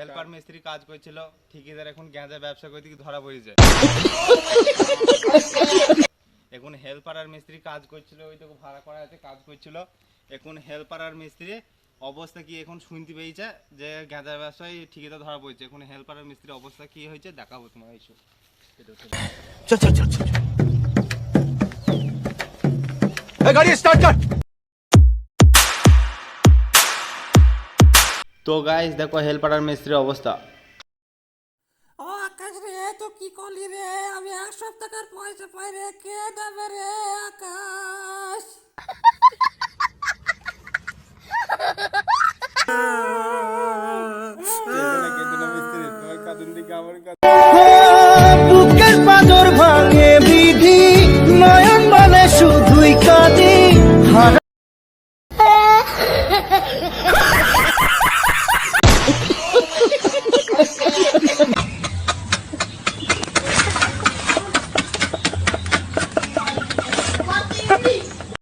Helper মিস্ত্রি কাজ করছিল, ঠিকাদার এখন গাঁজা ব্যবসা করতে গিয়ে ধরা পড়েছে। এখন হেল্পার আর মিস্ত্রি কাজ করছিল, ওই তো ভাড়া করা আছে, কাজ করছিল। এখন হেল্পার আর মিস্ত্রি অবস্থা কি এখন শুনতে পেয়েছে যে গাঁজা ব্যবসায় ঠিকাদার ধরা পড়েছে। এখন হেল্পার আর মিস্ত্রির অবস্থা কি হয়েছে দেখাবো তোমার এইসব। चल चल चल चल गाड़ी स्टार्ट कर। তো গাইস দেখো হেল্পার আর মিস্ত্রির অবস্থা। ও আকাশ রে, তো কি করলি রে? আমি 1 সপ্তাহের পয়সা পাই রে, কে দেবে রে আকাশ?